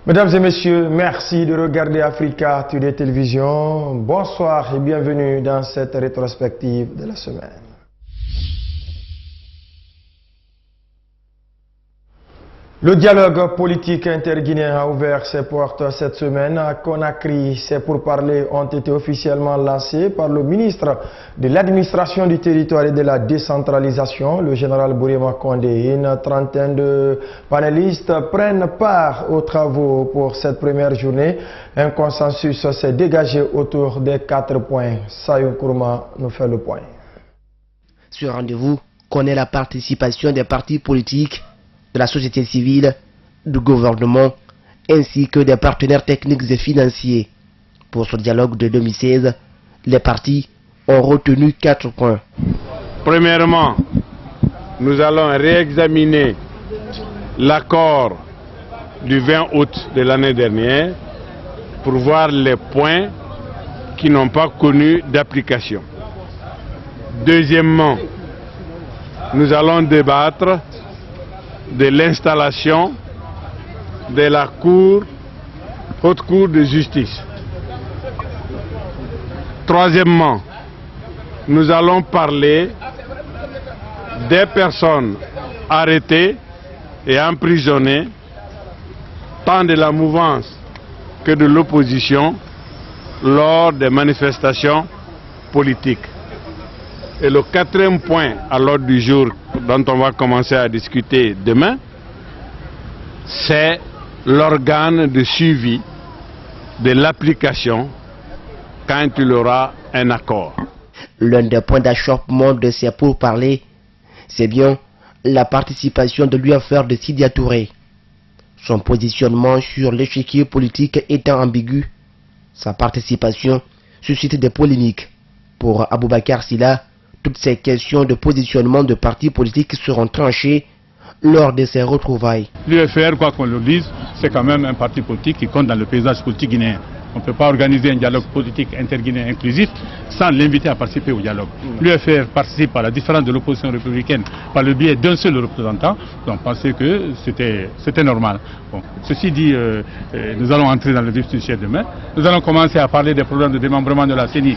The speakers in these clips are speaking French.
Mesdames et messieurs, merci de regarder Africa Today Télévision. Bonsoir et bienvenue dans cette rétrospective de la semaine. Le dialogue politique interguinéen a ouvert ses portes cette semaine à Conakry. Ces pourparlers ont été officiellement lancés par le ministre de l'administration du territoire et de la décentralisation, le général Bourema Condé. Une trentaine de panélistes prennent part aux travaux pour cette première journée. Un consensus s'est dégagé autour des 4 points. Sayoum Kourma nous fait le point. Ce rendez-vous connaît la participation des partis politiques, de la société civile, du gouvernement, ainsi que des partenaires techniques et financiers. Pour ce dialogue de 2016, les partis ont retenu 4 points. Premièrement, nous allons réexaminer l'accord du 20 août de l'année dernière pour voir les points qui n'ont pas connu d'application. Deuxièmement, nous allons débattre de l'installation de la Haute Cour de justice. Troisièmement, nous allons parler des personnes arrêtées et emprisonnées, tant de la mouvance que de l'opposition, lors des manifestations politiques. Et le 4e point à l'ordre du jour dont on va commencer à discuter demain, c'est l'organe de suivi de l'application quand il y aura un accord. L'un des points d'achoppement de ces pourparlers, c'est bien la participation de l'UFR de Sidya Touré. Son positionnement sur l'échiquier politique étant ambigu, sa participation suscite des polémiques. Pour Aboubakar Silla, toutes ces questions de positionnement de partis politiques seront tranchées lors de ces retrouvailles. L'UFR, quoi qu'on le dise, c'est quand même un parti politique qui compte dans le paysage politique guinéen. On ne peut pas organiser un dialogue politique interguinéen inclusif sans l'inviter à participer au dialogue. L'UFR participe à la différence de l'opposition républicaine par le biais d'un seul représentant, donc pensez que c'était normal. Bon. Ceci dit, nous allons entrer dans le vif du sujet demain. Nous allons commencer à parler des problèmes de démembrement de la CENI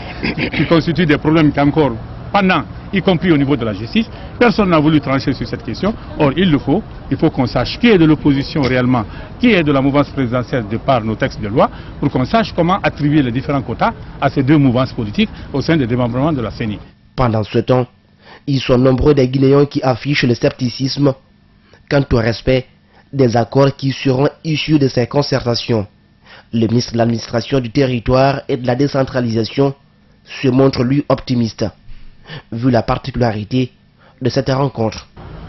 qui constituent des problèmes qui encore pendant, y compris au niveau de la justice, personne n'a voulu trancher sur cette question. Or, il faut qu'on sache qui est de l'opposition réellement, qui est de la mouvance présidentielle de par nos textes de loi, pour qu'on sache comment attribuer les différents quotas à ces deux mouvances politiques au sein des démembrements de la CENI. Pendant ce temps, ils sont nombreux des Guinéens qui affichent le scepticisme quant au respect des accords qui seront issus de ces concertations. Le ministre de l'administration du territoire et de la décentralisation se montre lui optimiste, vu la particularité de cette rencontre.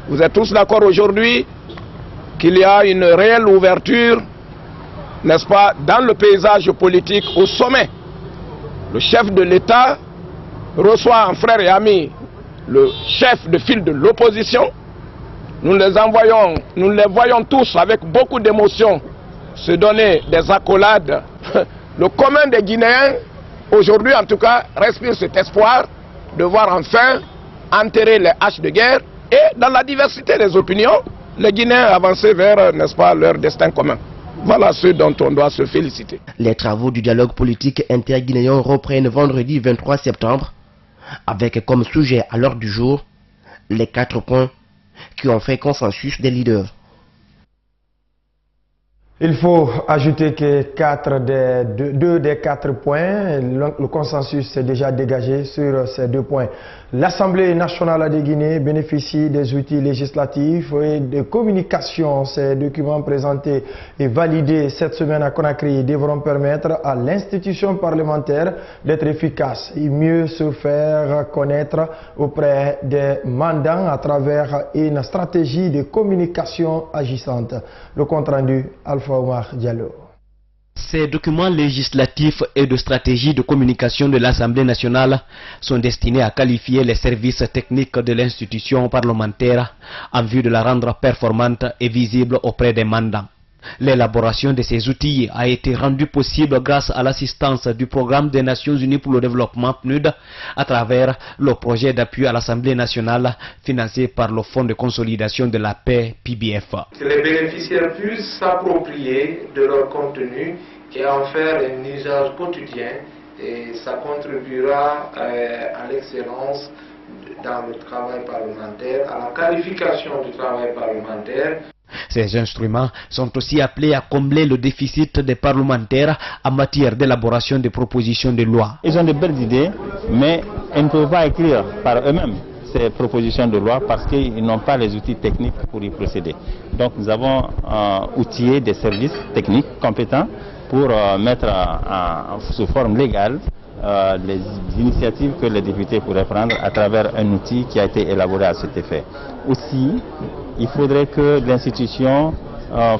Vous êtes tous d'accord aujourd'hui qu'il y a une réelle ouverture, n'est-ce pas, dans le paysage politique au sommet. Le chef de l'État reçoit en frère et ami le chef de file de l'opposition. Nous les voyons tous avec beaucoup d'émotion se donner des accolades. Le commun des Guinéens, aujourd'hui en tout cas, respire cet espoir de voir enfin enterrer les haches de guerre et dans la diversité des opinions, les Guinéens avancer vers, n'est-ce pas, leur destin commun. Voilà ce dont on doit se féliciter. Les travaux du dialogue politique interguinéen reprennent vendredi 23 septembre avec comme sujet à l'ordre du jour les 4 points qui ont fait consensus des leaders. Il faut ajouter que 2 des 4 points, le consensus s'est déjà dégagé sur ces 2 points. L'Assemblée nationale de Guinée bénéficie des outils législatifs et de communication. Ces documents présentés et validés cette semaine à Conakry devront permettre à l'institution parlementaire d'être efficace et mieux se faire connaître auprès des mandants à travers une stratégie de communication agissante. Le compte rendu, Alpha Omar Diallo. Ces documents législatifs et de stratégie de communication de l'Assemblée nationale sont destinés à qualifier les services techniques de l'institution parlementaire en vue de la rendre performante et visible auprès des mandants. L'élaboration de ces outils a été rendue possible grâce à l'assistance du Programme des Nations Unies pour le développement PNUD à travers le projet d'appui à l'Assemblée nationale financé par le Fonds de consolidation de la paix PBF. Que les bénéficiaires puissent s'approprier de leur contenu et en faire un usage quotidien, et ça contribuera à l'excellence dans le travail parlementaire, à la qualification du travail parlementaire. Ces instruments sont aussi appelés à combler le déficit des parlementaires en matière d'élaboration des propositions de loi. Ils ont de belles idées, mais ils ne peuvent pas écrire par eux-mêmes ces propositions de loi parce qu'ils n'ont pas les outils techniques pour y procéder. Donc nous avons outillé des services techniques compétents pour mettre sous forme légale les initiatives que les députés pourraient prendre à travers un outil qui a été élaboré à cet effet. Aussi, il faudrait que l'institution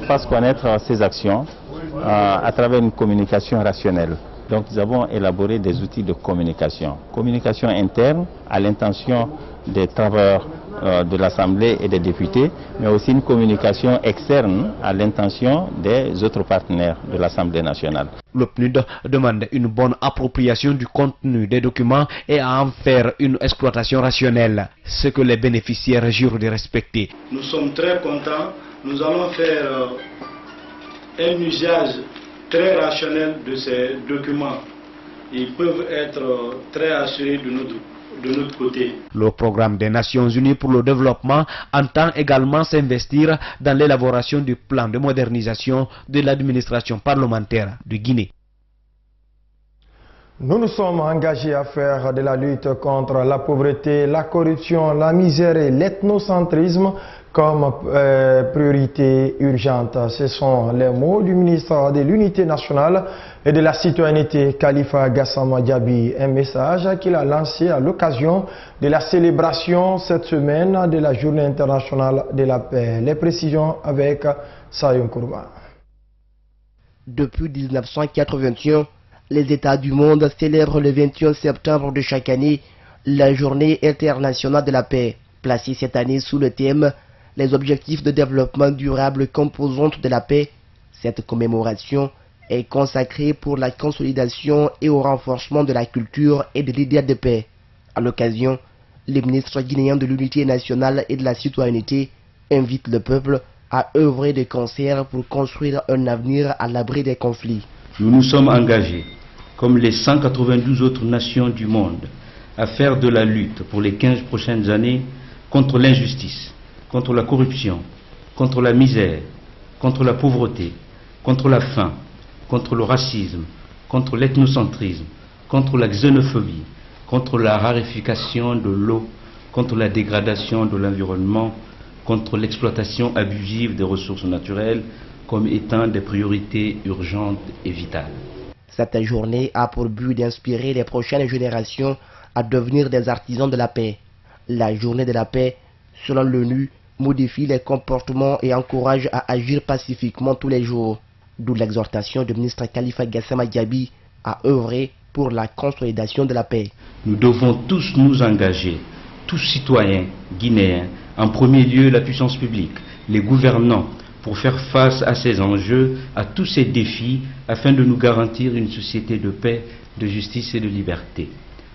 fasse connaître ses actions à travers une communication rationnelle. Donc nous avons élaboré des outils de communication. Communication interne à l'intention des travailleurs de l'Assemblée et des députés, mais aussi une communication externe à l'intention des autres partenaires de l'Assemblée nationale. Le PNUD demande une bonne appropriation du contenu des documents et à en faire une exploitation rationnelle, ce que les bénéficiaires jurent de respecter. Nous sommes très contents, nous allons faire un usage très rationnel de ces documents. Ils peuvent être très assurés de notre côté. Le Programme des Nations Unies pour le développement entend également s'investir dans l'élaboration du plan de modernisation de l'administration parlementaire de Guinée. Nous nous sommes engagés à faire de la lutte contre la pauvreté, la corruption, la misère et l'ethnocentrisme comme priorité urgente. Ce sont les mots du ministre de l'Unité nationale et de la citoyenneté, Khalifa Gassama Diaby. Un message qu'il a lancé à l'occasion de la célébration cette semaine de la Journée internationale de la paix. Les précisions avec Sayon Kourma. Depuis 1981, les États du monde célèbrent le 21 septembre de chaque année la Journée internationale de la paix, placée cette année sous le thème « Les objectifs de développement durable composantes de la paix ». Cette commémoration est consacrée pour la consolidation et au renforcement de la culture et de l'idée de paix. À l'occasion, le ministre guinéen de l'Unité nationale et de la citoyenneté invite le peuple à œuvrer de concert pour construire un avenir à l'abri des conflits. Nous nous sommes engagés, comme les 192 autres nations du monde, à faire de la lutte pour les 15 prochaines années contre l'injustice, contre la corruption, contre la misère, contre la pauvreté, contre la faim, contre le racisme, contre l'ethnocentrisme, contre la xénophobie, contre la raréfaction de l'eau, contre la dégradation de l'environnement, contre l'exploitation abusive des ressources naturelles, comme étant des priorités urgentes et vitales. Cette journée a pour but d'inspirer les prochaines générations à devenir des artisans de la paix. La journée de la paix, selon l'ONU, modifie les comportements et encourage à agir pacifiquement tous les jours. D'où l'exhortation du ministre Khalifa Gassama Diaby à œuvrer pour la consolidation de la paix. Nous devons tous nous engager, tous citoyens guinéens, en premier lieu la puissance publique, les gouvernants, pour faire face à ces enjeux, à tous ces défis, afin de nous garantir une société de paix, de justice et de liberté.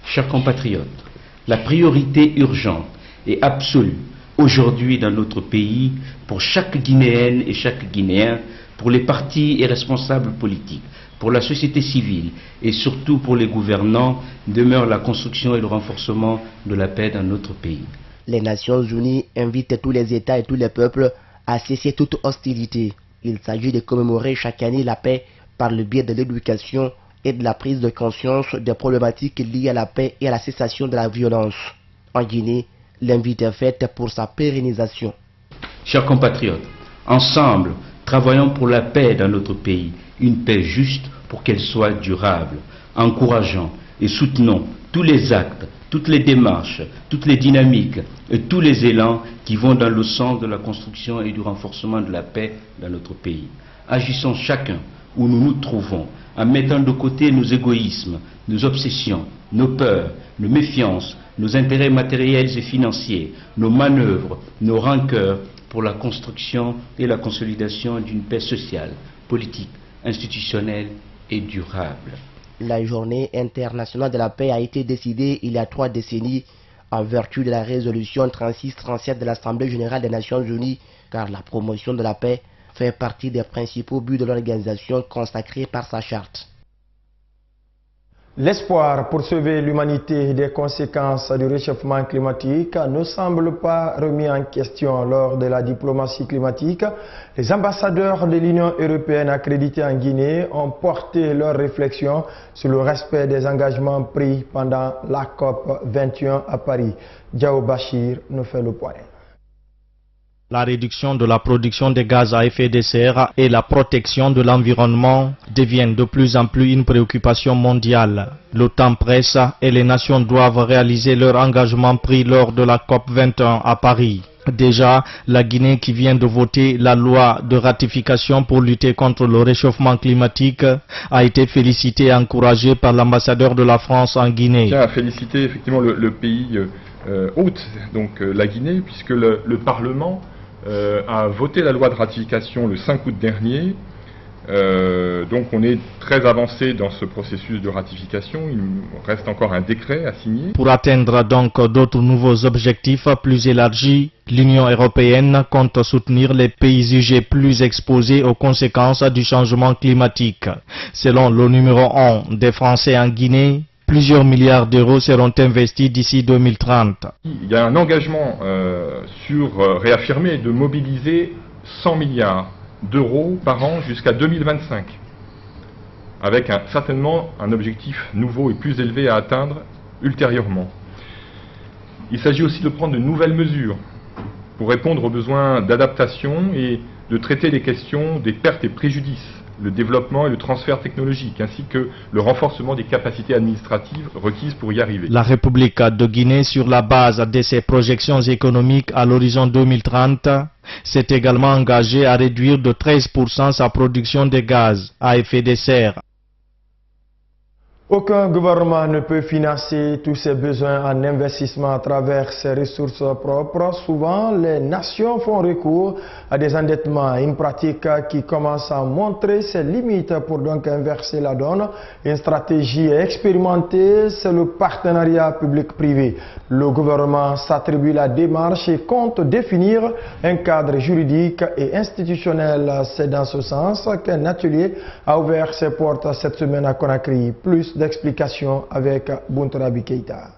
Chers compatriotes, la priorité urgente et absolue aujourd'hui dans notre pays, pour chaque Guinéenne et chaque Guinéen, pour les partis et responsables politiques, pour la société civile et surtout pour les gouvernants, demeure la construction et le renforcement de la paix dans notre pays. Les Nations Unies invitent tous les États et tous les peuples à cesser toute hostilité. Il s'agit de commémorer chaque année la paix par le biais de l'éducation et de la prise de conscience des problématiques liées à la paix et à la cessation de la violence. En Guinée, l'invite est faite pour sa pérennisation. Chers compatriotes, ensemble, travaillons pour la paix dans notre pays, une paix juste pour qu'elle soit durable. Encourageons et soutenons tous les actes, toutes les démarches, toutes les dynamiques et tous les élans qui vont dans le sens de la construction et du renforcement de la paix dans notre pays. Agissons chacun où nous nous trouvons, en mettant de côté nos égoïsmes, nos obsessions, nos peurs, nos méfiances, nos intérêts matériels et financiers, nos manœuvres, nos rancœurs, pour la construction et la consolidation d'une paix sociale, politique, institutionnelle et durable. La journée internationale de la paix a été décidée il y a 3 décennies en vertu de la résolution 36-37 de l'Assemblée générale des Nations unies, car la promotion de la paix fait partie des principaux buts de l'organisation consacrée par sa charte. L'espoir pour sauver l'humanité des conséquences du réchauffement climatique ne semble pas remis en question lors de la diplomatie climatique. Les ambassadeurs de l'Union européenne accrédités en Guinée ont porté leurs réflexions sur le respect des engagements pris pendant la COP 21 à Paris. Diao Bachir nous fait le point. La réduction de la production de gaz à effet de serre et la protection de l'environnement deviennent de plus en plus une préoccupation mondiale. Le temps presse et les nations doivent réaliser leur engagement pris lors de la COP 21 à Paris. Déjà, la Guinée qui vient de voter la loi de ratification pour lutter contre le réchauffement climatique a été félicitée et encouragée par l'ambassadeur de la France en Guinée. Je tiens à féliciter effectivement le pays hôte, donc la Guinée, puisque le Parlement a voté la loi de ratification le 5 août dernier. Donc on est très avancé dans ce processus de ratification. Il reste encore un décret à signer. Pour atteindre donc d'autres nouveaux objectifs plus élargis, l'Union européenne compte soutenir les pays jugés plus exposés aux conséquences du changement climatique. Selon le numéro 1 des Français en Guinée, plusieurs milliards d'euros seront investis d'ici 2030. Il y a un engagement réaffirmé de mobiliser 100 milliards d'euros par an jusqu'à 2025, avec certainement un objectif nouveau et plus élevé à atteindre ultérieurement. Il s'agit aussi de prendre de nouvelles mesures pour répondre aux besoins d'adaptation et de traiter les questions des pertes et préjudices, le développement et le transfert technologique, ainsi que le renforcement des capacités administratives requises pour y arriver. La République de Guinée, sur la base de ses projections économiques à l'horizon 2030, s'est également engagée à réduire de 13% sa production de gaz à effet de serre. Aucun gouvernement ne peut financer tous ses besoins en investissement à travers ses ressources propres. Souvent, les nations font recours à des endettements, une pratique qui commence à montrer ses limites. Pour donc inverser la donne, une stratégie expérimentée, c'est le partenariat public-privé. Le gouvernement s'attribue la démarche et compte définir un cadre juridique et institutionnel. C'est dans ce sens qu'un atelier a ouvert ses portes cette semaine à Conakry. Plus d'explications avec Bountourabi Keïta.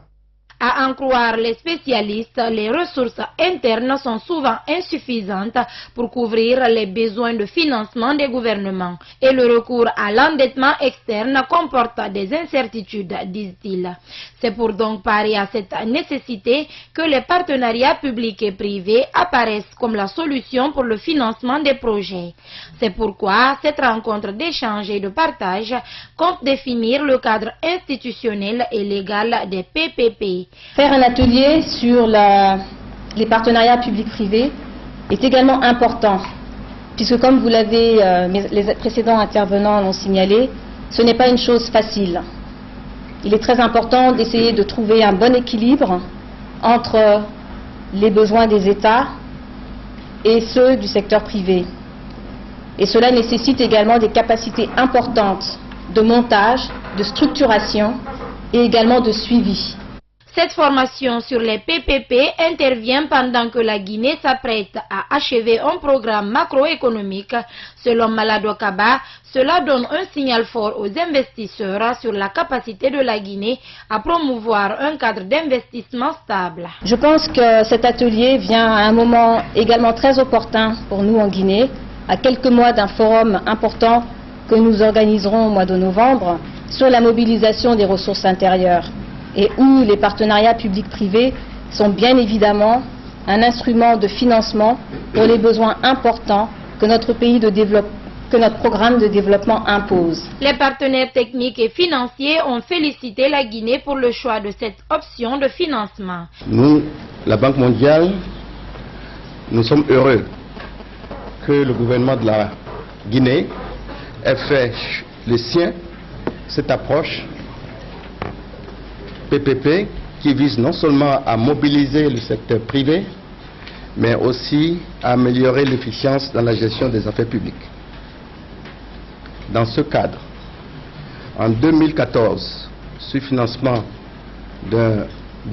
À en croire les spécialistes, les ressources internes sont souvent insuffisantes pour couvrir les besoins de financement des gouvernements. Et le recours à l'endettement externe comporte des incertitudes, disent-ils. C'est pour donc parer à cette nécessité que les partenariats publics et privés apparaissent comme la solution pour le financement des projets. C'est pourquoi cette rencontre d'échange et de partage compte définir le cadre institutionnel et légal des PPP. Faire un atelier sur les partenariats publics-privés est également important, puisque comme vous l'avez, les précédents intervenants l'ont signalé, ce n'est pas une chose facile. Il est très important d'essayer de trouver un bon équilibre entre les besoins des États et ceux du secteur privé. Et cela nécessite également des capacités importantes de montage, de structuration et également de suivi. Cette formation sur les PPP intervient pendant que la Guinée s'apprête à achever un programme macroéconomique. Selon Malado Kaba, cela donne un signal fort aux investisseurs sur la capacité de la Guinée à promouvoir un cadre d'investissement stable. Je pense que cet atelier vient à un moment également très opportun pour nous en Guinée, à quelques mois d'un forum important que nous organiserons au mois de novembre sur la mobilisation des ressources intérieures, et où les partenariats publics-privés sont bien évidemment un instrument de financement pour les besoins importants que notre programme de développement impose. Les partenaires techniques et financiers ont félicité la Guinée pour le choix de cette option de financement. Nous, la Banque mondiale, nous sommes heureux que le gouvernement de la Guinée ait fait le sien, cette approche PPP qui vise non seulement à mobiliser le secteur privé, mais aussi à améliorer l'efficience dans la gestion des affaires publiques. Dans ce cadre, en 2014, sur financement d'un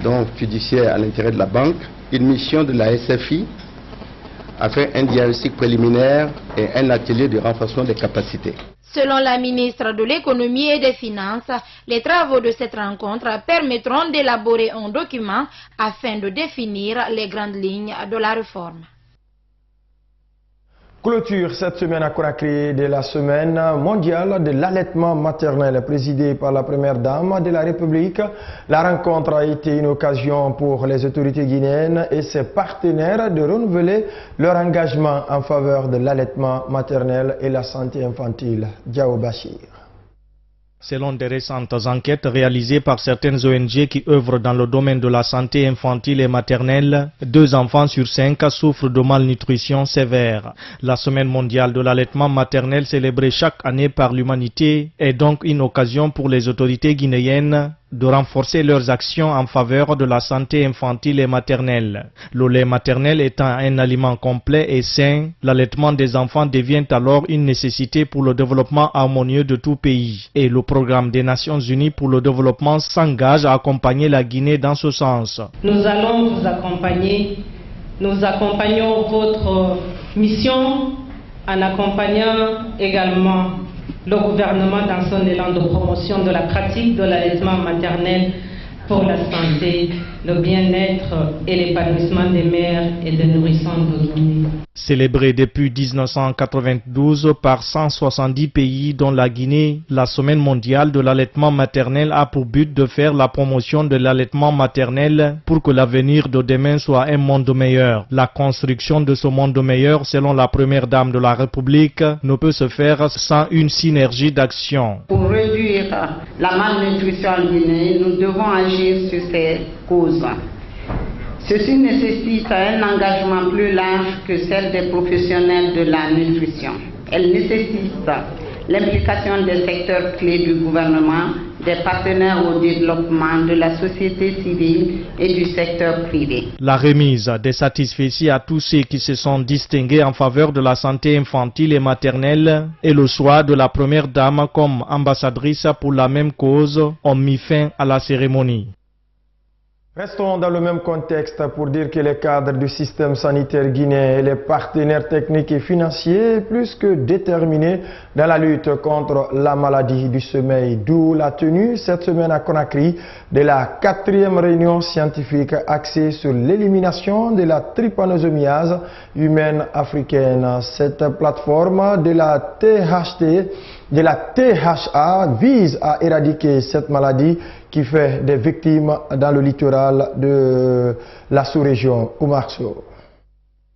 don fiduciaire à l'intérêt de la banque, une mission de la SFI a fait un diagnostic préliminaire et un atelier de renforcement des capacités. Selon la ministre de l'Économie et des Finances, les travaux de cette rencontre permettront d'élaborer un document afin de définir les grandes lignes de la réforme. Clôture cette semaine à Conakry de la semaine mondiale de l'allaitement maternel présidée par la première dame de la République. La rencontre a été une occasion pour les autorités guinéennes et ses partenaires de renouveler leur engagement en faveur de l'allaitement maternel et la santé infantile. Diao Bachir. Selon des récentes enquêtes réalisées par certaines ONG qui œuvrent dans le domaine de la santé infantile et maternelle, 2 enfants sur 5 souffrent de malnutrition sévère. La semaine mondiale de l'allaitement maternel célébrée chaque année par l'humanité est donc une occasion pour les autorités guinéennes de renforcer leurs actions en faveur de la santé infantile et maternelle. Le lait maternel étant un aliment complet et sain, l'allaitement des enfants devient alors une nécessité pour le développement harmonieux de tout pays. Et le programme des Nations Unies pour le développement s'engage à accompagner la Guinée dans ce sens. Nous allons vous accompagner. Nous accompagnons votre mission en accompagnant également le gouvernement dans son élan de promotion de la pratique de l'allaitement maternel pour la santé, le bien-être et l'épanouissement des mères et des nourrissons de Guinée. Célébrée depuis 1992 par 170 pays dont la Guinée, la Semaine mondiale de l'allaitement maternel a pour but de faire la promotion de l'allaitement maternel pour que l'avenir de demain soit un monde meilleur. La construction de ce monde meilleur, selon la première dame de la République, ne peut se faire sans une synergie d'action. Pour réduire la malnutrition en Guinée, nous devons agir sur ces causes. Ceci nécessite un engagement plus large que celle des professionnels de la nutrition. Elle nécessite l'implication des secteurs clés du gouvernement, des partenaires au développement, de la société civile et du secteur privé. La remise des satisfecits à tous ceux qui se sont distingués en faveur de la santé infantile et maternelle et le choix de la première dame comme ambassadrice pour la même cause ont mis fin à la cérémonie. Restons dans le même contexte pour dire que les cadres du système sanitaire guinéen et les partenaires techniques et financiers plus que déterminés dans la lutte contre la maladie du sommeil, d'où la tenue cette semaine à Conakry de la 4e réunion scientifique axée sur l'élimination de la trypanosomiase humaine africaine. Cette plateforme de la THA vise à éradiquer cette maladie qui fait des victimes dans le littoral de la sous-région Oumarso.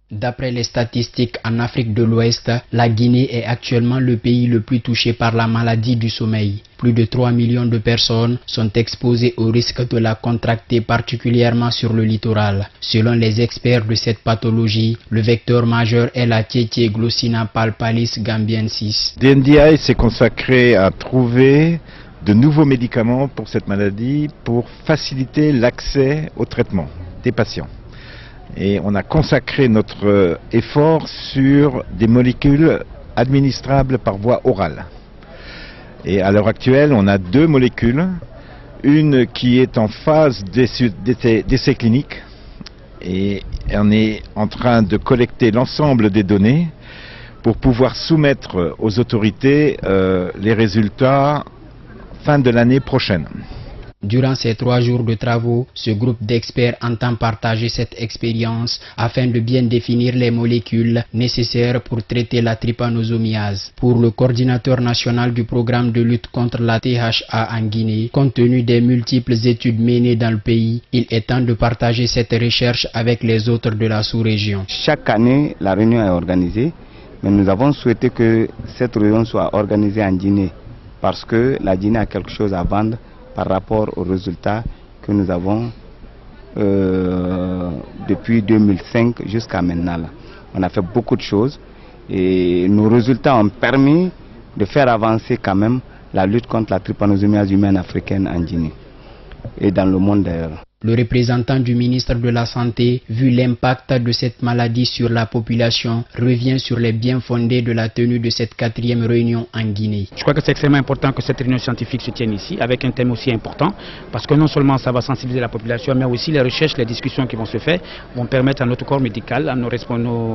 D'après les statistiques en Afrique de l'Ouest, la Guinée est actuellement le pays le plus touché par la maladie du sommeil. Plus de 3 millions de personnes sont exposées au risque de la contracter, particulièrement sur le littoral. Selon les experts de cette pathologie, le vecteur majeur est la Glossina palpalis gambiensis. DNDi s'est consacré à trouver de nouveaux médicaments pour cette maladie pour faciliter l'accès au traitement des patients. Et on a consacré notre effort sur des molécules administrables par voie orale. Et à l'heure actuelle, on a 2 molécules, une qui est en phase d'essai clinique et on est en train de collecter l'ensemble des données pour pouvoir soumettre aux autorités les résultats fin de l'année prochaine. Durant ces 3 jours de travaux, ce groupe d'experts entend partager cette expérience afin de bien définir les molécules nécessaires pour traiter la trypanosomiase. Pour le coordinateur national du programme de lutte contre la THA en Guinée, compte tenu des multiples études menées dans le pays, il est temps de partager cette recherche avec les autres de la sous-région. Chaque année, la réunion est organisée, mais nous avons souhaité que cette réunion soit organisée en Guinée, parce que la Guinée a quelque chose à vendre par rapport aux résultats que nous avons depuis 2005 jusqu'à maintenant. On a fait beaucoup de choses et nos résultats ont permis de faire avancer quand même la lutte contre la trypanosomiase humaine africaine en Guinée et dans le monde d'ailleurs. Le représentant du ministre de la Santé, vu l'impact de cette maladie sur la population, revient sur les biens fondés de la tenue de cette 4e réunion en Guinée. Je crois que c'est extrêmement important que cette réunion scientifique se tienne ici, avec un thème aussi important, parce que non seulement ça va sensibiliser la population, mais aussi les recherches, les discussions qui vont se faire vont permettre à notre corps médical, à nos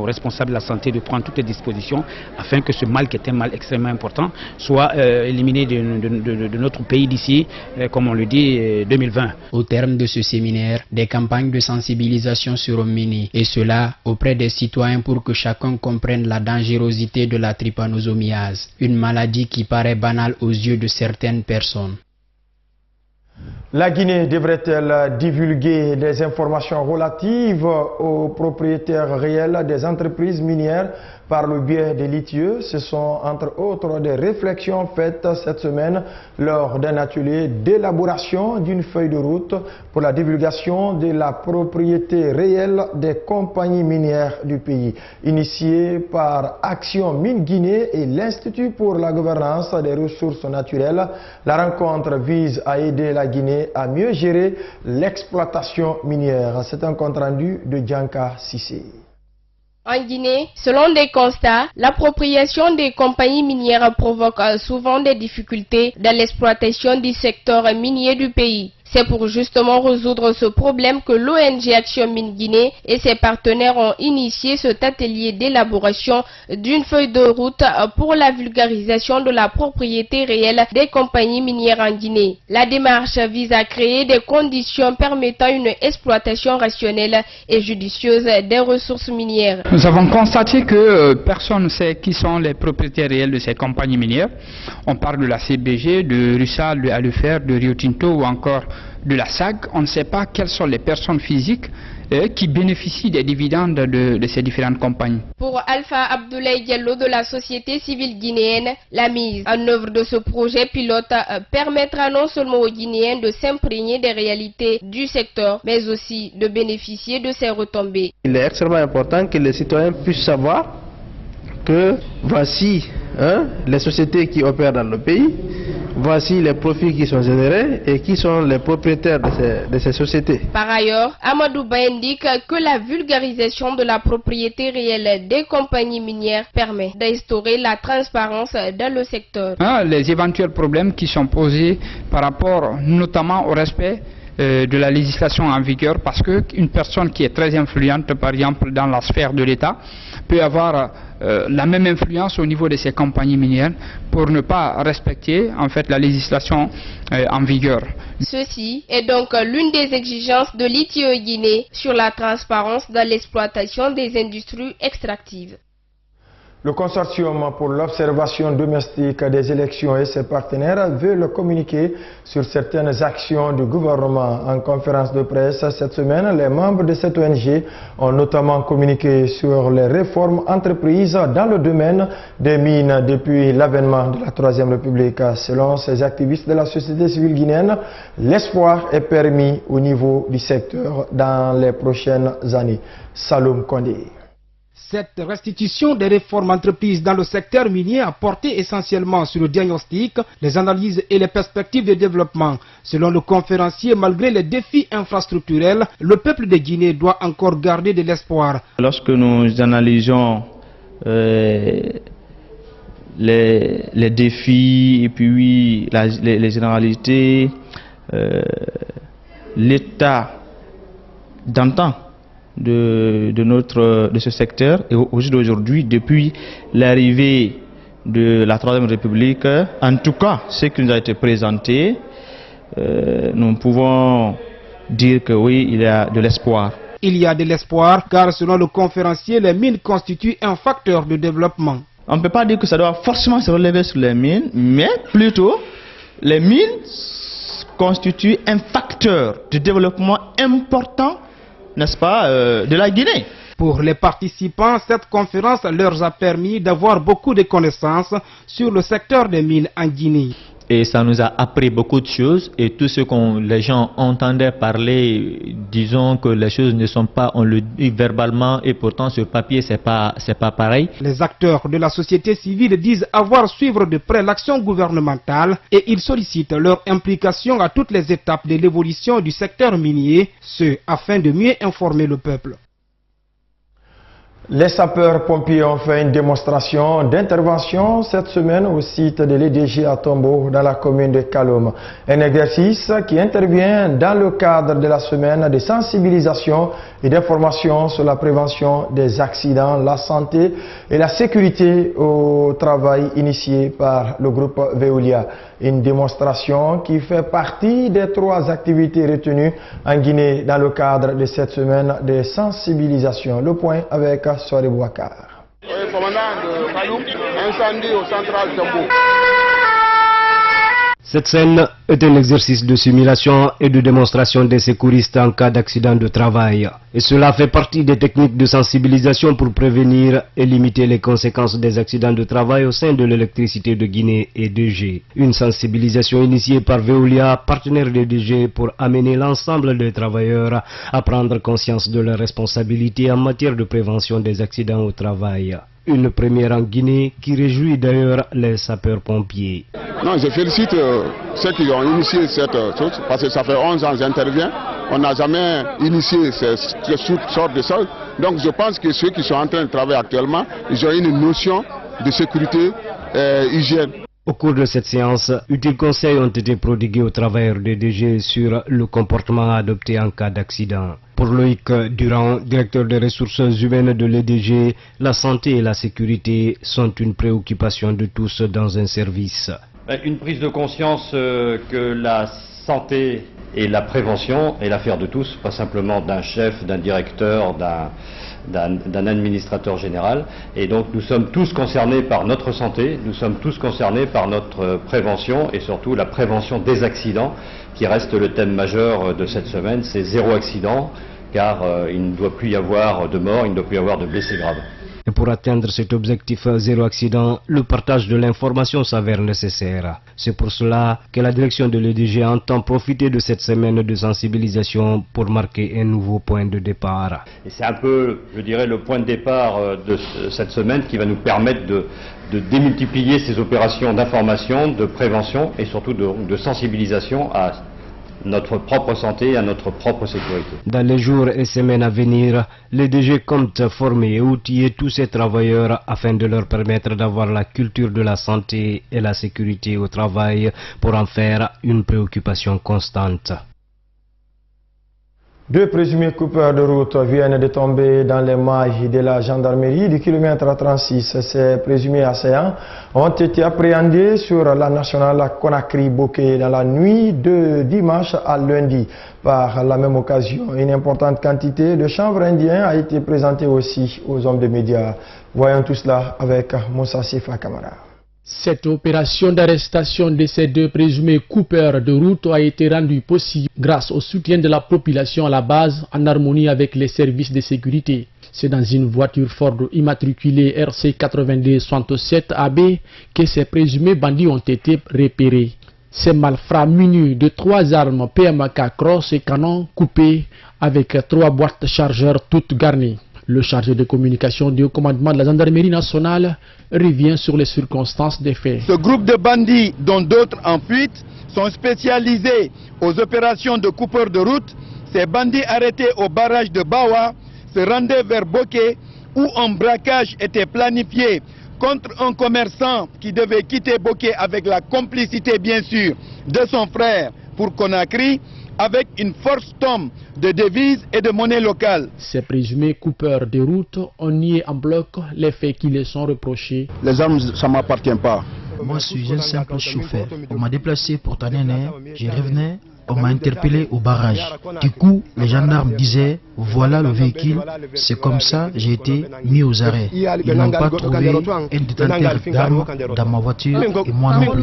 responsables de la santé de prendre toutes les dispositions afin que ce mal, qui est un mal extrêmement important, soit éliminé de notre pays d'ici, comme on le dit, 2020. Au terme de ce séminaire, des campagnes de sensibilisation seront menées, et cela auprès des citoyens pour que chacun comprenne la dangerosité de la trypanosomiase, une maladie qui paraît banale aux yeux de certaines personnes. La Guinée devrait-elle divulguer des informations relatives aux propriétaires réels des entreprises minières par le biais des litieux? Ce sont entre autres des réflexions faites cette semaine lors d'un atelier d'élaboration d'une feuille de route pour la divulgation de la propriété réelle des compagnies minières du pays. Initié par Action Mine Guinée et l'Institut pour la gouvernance des ressources naturelles, la rencontre vise à aider la Guinée à mieux gérer l'exploitation minière. C'est un compte rendu de Djanka Sissé. En Guinée, selon des constats, l'appropriation des compagnies minières provoque souvent des difficultés dans l'exploitation du secteur minier du pays. C'est pour justement résoudre ce problème que l'ONG Action Mine Guinée et ses partenaires ont initié cet atelier d'élaboration d'une feuille de route pour la vulgarisation de la propriété réelle des compagnies minières en Guinée. La démarche vise à créer des conditions permettant une exploitation rationnelle et judicieuse des ressources minières. Nous avons constaté que personne ne sait qui sont les propriétaires réels de ces compagnies minières. On parle de la CBG, de Rusal, de Alufer, de Rio Tinto ou encore de la SAG. On ne sait pas quelles sont les personnes physiques qui bénéficient des dividendes de ces différentes compagnies. Pour Alpha Abdoulaye Diallo de la société civile guinéenne, la mise en œuvre de ce projet pilote permettra non seulement aux Guinéens de s'imprégner des réalités du secteur, mais aussi de bénéficier de ses retombées. Il est extrêmement important que les citoyens puissent savoir que voici les sociétés qui opèrent dans le pays, voici les profits qui sont générés et qui sont les propriétaires de ces sociétés. Par ailleurs, Amadou Ba indique que la vulgarisation de la propriété réelle des compagnies minières permet d'instaurer la transparence dans le secteur. Les éventuels problèmes qui sont posés par rapport notamment au respect de la législation en vigueur, parce qu'une personne qui est très influente, par exemple dans la sphère de l'État, peut avoir la même influence au niveau de ces compagnies minières pour ne pas respecter en fait la législation en vigueur. Ceci est donc l'une des exigences de l'ITIE Guinée sur la transparence dans l'exploitation des industries extractives. Le consortium pour l'observation domestique des élections et ses partenaires veulent communiquer sur certaines actions du gouvernement. En conférence de presse cette semaine, les membres de cette ONG ont notamment communiqué sur les réformes entreprises dans le domaine des mines depuis l'avènement de la Troisième République. Selon ces activistes de la société civile guinéenne, l'espoir est permis au niveau du secteur dans les prochaines années. Saloum Kondé. Cette restitution des réformes entreprises dans le secteur minier a porté essentiellement sur le diagnostic, les analyses et les perspectives de développement. Selon le conférencier, malgré les défis infrastructurels, le peuple de Guinée doit encore garder de l'espoir. Lorsque nous analysons les défis et puis les généralités, l'état d'antan de ce secteur et aujourd'hui, depuis l'arrivée de la Troisième République, en tout cas ce qui nous a été présenté, nous pouvons dire que oui, il y a de l'espoir. Il y a de l'espoir car selon le conférencier, les mines constituent un facteur de développement. On ne peut pas dire que ça doit forcément se relever sur les mines, mais plutôt les mines constituent un facteur de développement important, n'est-ce pas, de la Guinée. Pour les participants, cette conférence leur a permis d'avoir beaucoup de connaissances sur le secteur des mines en Guinée. Et ça nous a appris beaucoup de choses, et tout ce que les gens entendaient parler, disons que les choses ne sont pas, on le dit verbalement, et pourtant sur papier c'est pas pareil. Les acteurs de la société civile disent avoir suivre de près l'action gouvernementale et ils sollicitent leur implication à toutes les étapes de l'évolution du secteur minier, ce afin de mieux informer le peuple. Les sapeurs-pompiers ont fait une démonstration d'intervention cette semaine au site de l'EDG à Tombo dans la commune de Kalom. Un exercice qui intervient dans le cadre de la semaine de sensibilisation et d'information sur la prévention des accidents, la santé et la sécurité au travail initié par le groupe Veolia. Une démonstration qui fait partie des 3 activités retenues en Guinée dans le cadre de cette semaine de sensibilisation. Le point avec Soare Bouakar. Commandant de Kaloum, incendie au central Tombo. Cette scène est un exercice de simulation et de démonstration des secouristes en cas d'accident de travail. Et cela fait partie des techniques de sensibilisation pour prévenir et limiter les conséquences des accidents de travail au sein de l'électricité de Guinée et DG. Une sensibilisation initiée par Veolia, partenaire de DG, pour amener l'ensemble des travailleurs à prendre conscience de leurs responsabilités en matière de prévention des accidents au travail. Une première en Guinée qui réjouit d'ailleurs les sapeurs-pompiers. Non, je félicite ceux qui ont initié cette chose, parce que ça fait 11 ans que j'interviens. On n'a jamais initié cette sorte de choses. Donc je pense que ceux qui sont en train de travailler actuellement, ils ont une notion de sécurité et hygiène. Au cours de cette séance, utiles conseils ont été prodigués aux travailleurs de DG sur le comportement adopté en cas d'accident. Pour Loïc Durand, directeur des ressources humaines de l'EDG, la santé et la sécurité sont une préoccupation de tous dans un service. Une prise de conscience que la santé et la prévention est l'affaire de tous, pas simplement d'un chef, d'un directeur, d'un administrateur général. Et donc nous sommes tous concernés par notre santé, nous sommes tous concernés par notre prévention et surtout la prévention des accidents qui reste le thème majeur de cette semaine. C'est 0 accident car il ne doit plus y avoir de morts, il ne doit plus y avoir de blessés graves. Et pour atteindre cet objectif 0 accident, le partage de l'information s'avère nécessaire. C'est pour cela que la direction de l'EDG entend profiter de cette semaine de sensibilisation pour marquer un nouveau point de départ. Et c'est un peu, je dirais, le point de départ de cette semaine qui va nous permettre de démultiplier ces opérations d'information, de prévention et surtout de sensibilisation à notre propre santé et à notre propre sécurité. Dans les jours et semaines à venir, l'EDG compte former et outiller tous ces travailleurs afin de leur permettre d'avoir la culture de la santé et la sécurité au travail pour en faire une préoccupation constante. 2 présumés coupeurs de route viennent de tomber dans les mailles de la gendarmerie du kilomètre 36. Ces présumés assaillants ont été appréhendés sur la nationale Conakry-Boké dans la nuit de dimanche à lundi. Par la même occasion, une importante quantité de chanvre indien a été présentée aussi aux hommes de médias. Voyons tout cela avec Moussa Sifa Kamara. Cette opération d'arrestation de ces 2 présumés coupeurs de route a été rendue possible grâce au soutien de la population à la base en harmonie avec les services de sécurité. C'est dans une voiture Ford immatriculée RC 8267 AB que ces présumés bandits ont été repérés. Ces malfrats munis de 3 armes PMK Cross et canons coupés avec 3 boîtes chargeurs toutes garnies. Le chargé de communication du haut commandement de la gendarmerie nationale revient sur les circonstances des faits. Ce groupe de bandits, dont d'autres en fuite, sont spécialisés aux opérations de coupeurs de route. Ces bandits arrêtés au barrage de Bawa se rendaient vers Boké où un braquage était planifié contre un commerçant qui devait quitter Boké avec la complicité bien sûr de son frère pour Conakry, avec une force tombe de devises et de monnaie locale. Ces présumés coupeurs de route ont nié en bloc les faits qui les sont reprochés. Les armes, ça ne m'appartient pas. Moi, je suis un simple chauffeur. On m'a déplacé pour Tanéné, je revenais, on m'a interpellé au barrage. Du coup, les gendarmes disaient, voilà le véhicule. C'est comme ça j'ai été mis aux arrêts. Ils n'ont pas trouvé un détenteur d'armes dans ma voiture et moi non plus.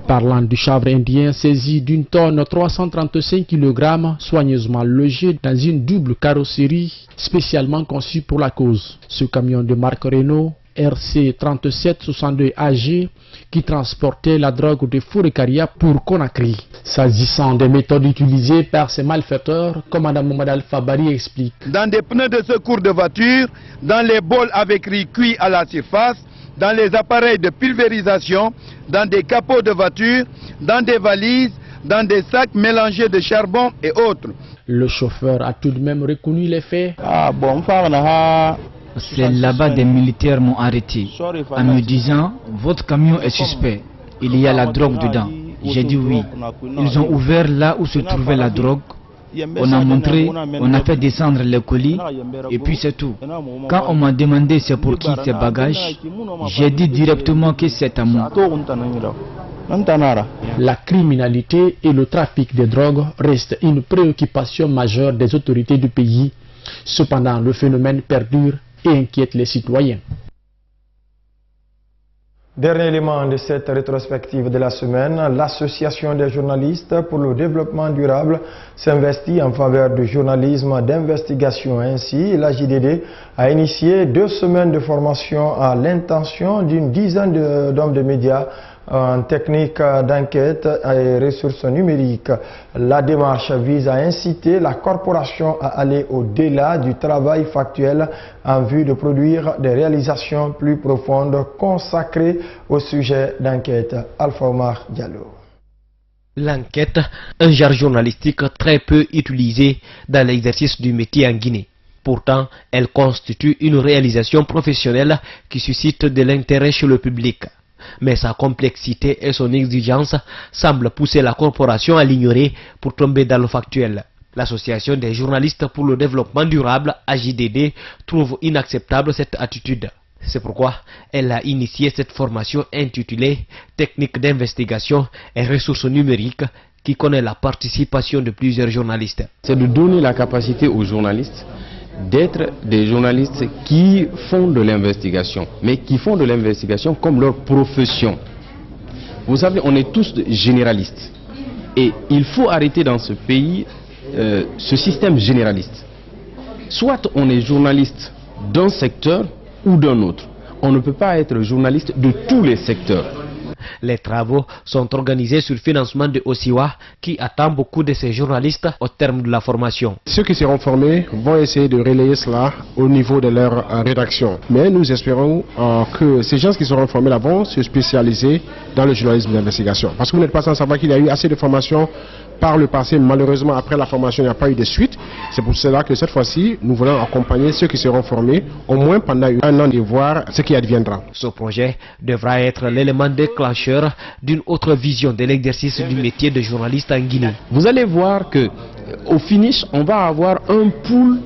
Parlant du chanvre indien saisi d'une tonne 335 kg, soigneusement logé dans une double carrosserie spécialement conçue pour la cause. Ce camion de marque Renault RC 3762 AG qui transportait la drogue de Fourekaria pour Conakry. S'agissant des méthodes utilisées par ces malfaiteurs, comme Mme Mohamed Al-Fabari explique. Dans des pneus de secours de voiture, dans les bols avec riz cuit à la surface, dans les appareils de pulvérisation, dans des capots de voiture, dans des valises, dans des sacs mélangés de charbon et autres. Le chauffeur a tout de même reconnu les faits. C'est là-bas des militaires m'ont arrêté en me disant « Votre camion est suspect, il y a la drogue dedans ». J'ai dit oui. Ils ont ouvert là où se trouvait la drogue. On a montré, on a fait descendre les colis et puis c'est tout. Quand on m'a demandé c'est pour qui ces bagages, j'ai dit directement que c'est à moi. La criminalité et le trafic de drogue restent une préoccupation majeure des autorités du pays. Cependant, le phénomène perdure et inquiète les citoyens. Dernier élément de cette rétrospective de la semaine, l'Association des journalistes pour le développement durable s'investit en faveur du journalisme d'investigation. Ainsi, la JDD a initié 2 semaines de formation à l'intention d'une dizaine d'hommes de médias en technique d'enquête et ressources numériques. La démarche vise à inciter la corporation à aller au-delà du travail factuel en vue de produire des réalisations plus profondes consacrées au sujet d'enquête. Alpha Omar Diallo. L'enquête, un genre journalistique très peu utilisé dans l'exercice du métier en Guinée. Pourtant, elle constitue une réalisation professionnelle qui suscite de l'intérêt chez le public. Mais sa complexité et son exigence semblent pousser la corporation à l'ignorer pour tomber dans le factuel. L'Association des journalistes pour le développement durable, AJDD, trouve inacceptable cette attitude. C'est pourquoi elle a initié cette formation intitulée « Techniques d'investigation et ressources numériques » qui connaît la participation de plusieurs journalistes. C'est de donner la capacité aux journalistes d'être des journalistes qui font de l'investigation, mais qui font de l'investigation comme leur profession. Vous savez, on est tous généralistes. Et il faut arrêter dans ce pays ce système généraliste. Soit on est journaliste d'un secteur ou d'un autre. On ne peut pas être journaliste de tous les secteurs. Les travaux sont organisés sur le financement de Osiwa qui attend beaucoup de ces journalistes au terme de la formation. Ceux qui seront formés vont essayer de relayer cela au niveau de leur rédaction. Mais nous espérons que ces gens qui seront formés là vont se spécialiser dans le journalisme d'investigation. Parce que vous n'êtes pas sans savoir qu'il y a eu assez de formations par le passé. Malheureusement, après la formation, il n'y a pas eu de suite. C'est pour cela que cette fois-ci, nous voulons accompagner ceux qui seront formés au moins pendant 1 an et voir ce qui adviendra. Ce projet devra être l'élément déclencheur d'une autre vision de l'exercice du métier de journaliste en Guinée. Vous allez voir que au finish, on va avoir un pool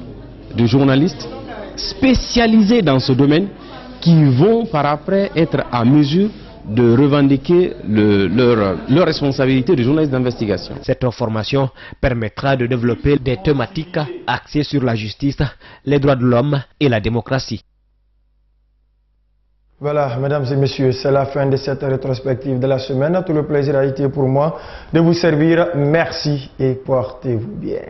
de journalistes spécialisés dans ce domaine qui vont par après être à mesure de revendiquer leur responsabilité de journaliste d'investigation. Cette formation permettra de développer des thématiques axées sur la justice, les droits de l'homme et la démocratie. Voilà, mesdames et messieurs, c'est la fin de cette rétrospective de la semaine. Tout le plaisir a été pour moi de vous servir. Merci et portez-vous bien.